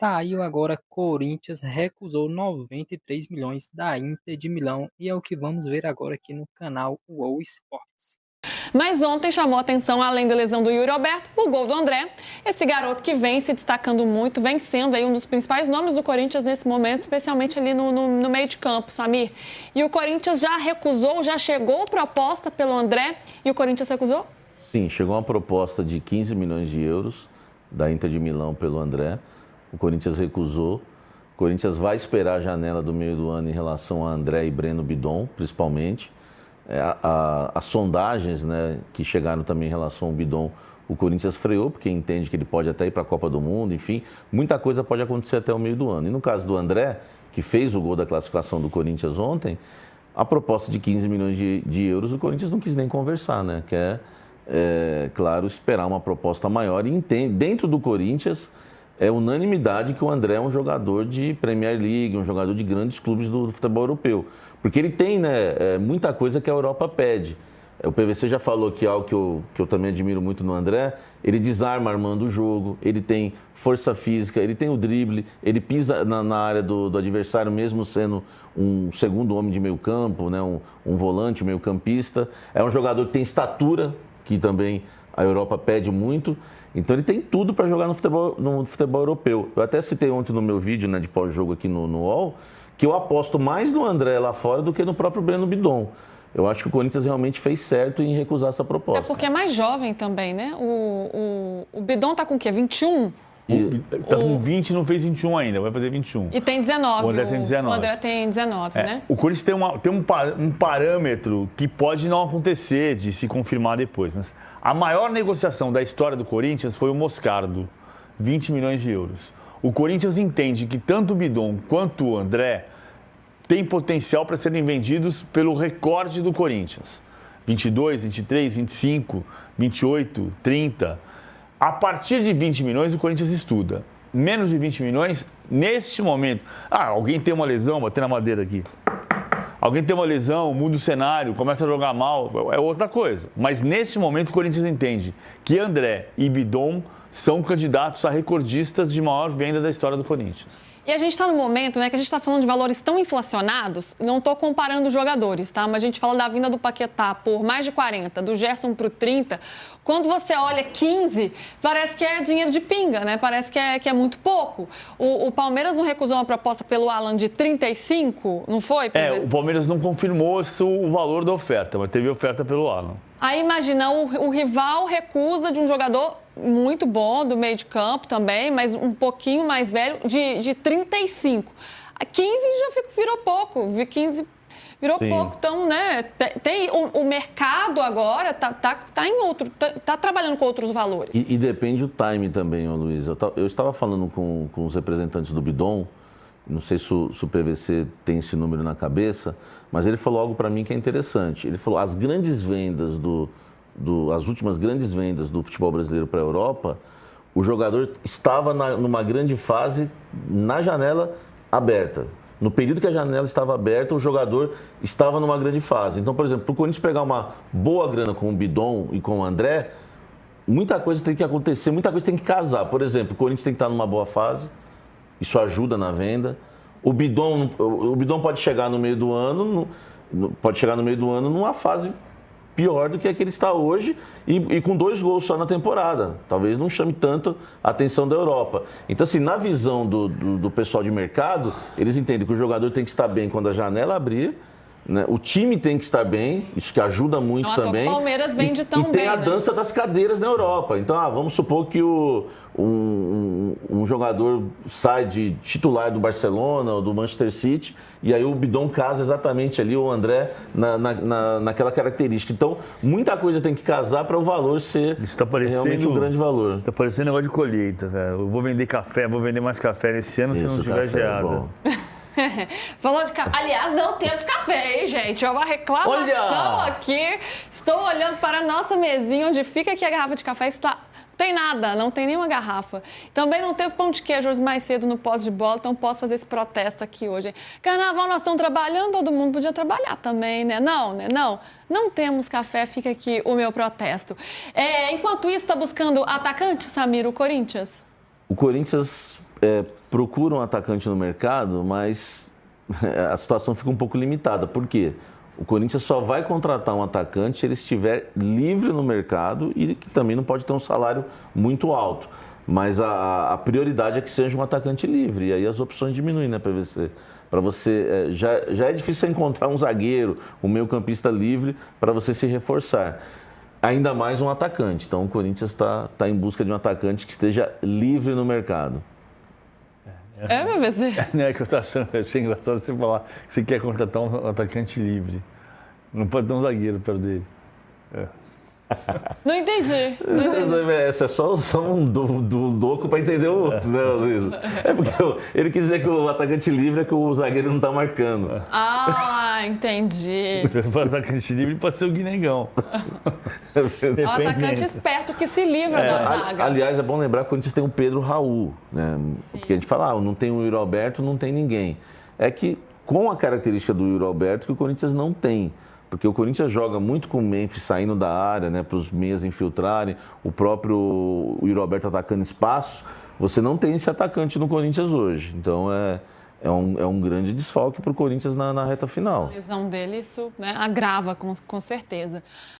Saiu agora, Corinthians recusou 93 milhões da Inter de Milão e é o que vamos ver agora aqui no canal UOL Esportes. Mas ontem chamou a atenção, além da lesão do Yuri Alberto, o gol do André. Esse garoto que vem se destacando muito, vem sendo aí um dos principais nomes do Corinthians nesse momento, especialmente ali no meio de campo, Samir. E o Corinthians já recusou, já chegou proposta pelo André e o Corinthians recusou? Sim, chegou uma proposta de 15 milhões de euros da Inter de Milão pelo André. O Corinthians recusou. O Corinthians vai esperar a janela do meio do ano em relação a André e Breno Bidon, principalmente. As sondagens, né, que chegaram também em relação ao Bidon, o Corinthians freou, porque entende que ele pode até ir para a Copa do Mundo, enfim, muita coisa pode acontecer até o meio do ano. E no caso do André, que fez o gol da classificação do Corinthians ontem, a proposta de 15 milhões de euros, o Corinthians não quis nem conversar, né? Quer, claro, esperar uma proposta maior e entende, dentro do Corinthians, é unanimidade que o André é um jogador de Premier League, um jogador de grandes clubes do futebol europeu. Porque ele tem, né, muita coisa que a Europa pede. O PVC já falou que é algo que eu também admiro muito no André, ele desarma armando o jogo, ele tem força física, ele tem o drible, ele pisa na área do adversário mesmo sendo um segundo homem de meio campo, né, um volante, um meio campista. É um jogador que tem estatura, que também a Europa pede muito. Então ele tem tudo para jogar no futebol europeu. Eu até citei ontem no meu vídeo, né, de pós-jogo aqui no UOL, que eu aposto mais no André lá fora do que no próprio Breno Bidon. Eu acho que o Corinthians realmente fez certo em recusar essa proposta. É porque é mais jovem também, né? O Bidon tá com o quê? 21? Tá com 20 e não fez 21 ainda, vai fazer 21. E tem 19. O André tem 19. O André tem 19, né? O Corinthians tem um parâmetro que pode não acontecer de se confirmar depois. Mas a maior negociação da história do Corinthians foi o Moscardo, 20 milhões de euros. O Corinthians entende que tanto o Bidon quanto o André têm potencial para serem vendidos pelo recorde do Corinthians. 22, 23, 25, 28, 30. A partir de 20 milhões, o Corinthians estuda. Menos de 20 milhões, neste momento. Alguém tem uma lesão, bater na madeira aqui. Alguém tem uma lesão, muda o cenário, começa a jogar mal, é outra coisa. Mas neste momento, o Corinthians entende que André e Bidon são candidatos a recordistas de maior venda da história do Corinthians. E a gente está no momento, né, que a gente está falando de valores tão inflacionados, não estou comparando os jogadores, tá? Mas a gente fala da vinda do Paquetá por mais de 40, do Gerson por 30. Quando você olha 15, parece que é dinheiro de pinga, né? Parece que é muito pouco. O Palmeiras não recusou uma proposta pelo Alan de 35, não foi? O Palmeiras não confirmou o valor da oferta, mas teve oferta pelo Alan. Aí imagina, o rival recusa de um jogador muito bom, do meio de campo também, mas um pouquinho mais velho, de 35. 15 já virou pouco, 15 virou Sim. pouco. Então, né, o mercado agora tá em outro, tá trabalhando com outros valores. E depende do time também, Luiz. Eu estava falando com os representantes do Bidon, não sei se o PVC tem esse número na cabeça, mas ele falou algo para mim que é interessante. Ele falou, as grandes vendas as últimas grandes vendas do futebol brasileiro para a Europa, o jogador estava numa grande fase na janela aberta. No período que a janela estava aberta, o jogador estava numa grande fase. Então, por exemplo, para o Corinthians pegar uma boa grana com o Bidon e com o André, muita coisa tem que acontecer, muita coisa tem que casar. Por exemplo, o Corinthians tem que estar numa boa fase, isso ajuda na venda. O Bidon pode chegar no meio do ano, numa fase pior do que a que ele está hoje e com 2 gols só na temporada. Talvez não chame tanto a atenção da Europa. Então, assim, na visão do pessoal de mercado, eles entendem que o jogador tem que estar bem quando a janela abrir, né? O time tem que estar bem, isso que ajuda muito também. O Palmeiras vende tão bem. E tem a dança das cadeiras na Europa. Então, vamos supor que um jogador sai de titular do Barcelona ou do Manchester City e aí o Bidon casa exatamente ali, o André, naquela característica. Então, muita coisa tem que casar para o valor ser realmente um grande valor. Está parecendo negócio de colheita, velho. Eu vou vender café, vou vender mais café nesse ano se não tiver geada. Falou de café. Aliás, não temos café, hein, gente? É uma reclamação aqui. Estou olhando para a nossa mesinha, onde fica aqui a garrafa de café. Está... Não tem nada, não tem nenhuma garrafa. Também não teve pão de queijo hoje mais cedo no pós de bola, então posso fazer esse protesto aqui hoje. Hein? Carnaval, nós estamos trabalhando, todo mundo podia trabalhar também, né? Não temos café, fica aqui o meu protesto. Enquanto isso, está buscando atacante, Samir, o Corinthians? O Corinthians procura um atacante no mercado, mas a situação fica um pouco limitada. Por quê? O Corinthians só vai contratar um atacante se ele estiver livre no mercado e que também não pode ter um salário muito alto. Mas a prioridade é que seja um atacante livre. E aí as opções diminuem, né, para você já é difícil encontrar um zagueiro, um meio-campista livre para você se reforçar. Ainda mais um atacante. Então o Corinthians está em busca de um atacante que esteja livre no mercado. Meu PC. É que eu achei engraçado você falar que você quer contratar um atacante livre. Não pode ter um zagueiro perto dele. Não entendi. Isso é só um do louco para entender o outro, né, Luiz? É porque ele quis dizer que o atacante livre é que o zagueiro não está marcando. Ah, entendi. O atacante livre pode ser o Guinegão. O atacante esperto que se livra da zaga. Aliás, é bom lembrar que o Corinthians tem o Pedro Raul, né? Porque a gente fala, não tem o Yuri Alberto, não tem ninguém. É que com a característica do Yuri Alberto que o Corinthians não tem. Porque o Corinthians joga muito com o Memphis saindo da área, né, para os meias infiltrarem, o próprio Yuri Alberto atacando espaços. Você não tem esse atacante no Corinthians hoje. Então é um grande desfalque para o Corinthians na reta final. A lesão dele, isso, né, agrava com certeza.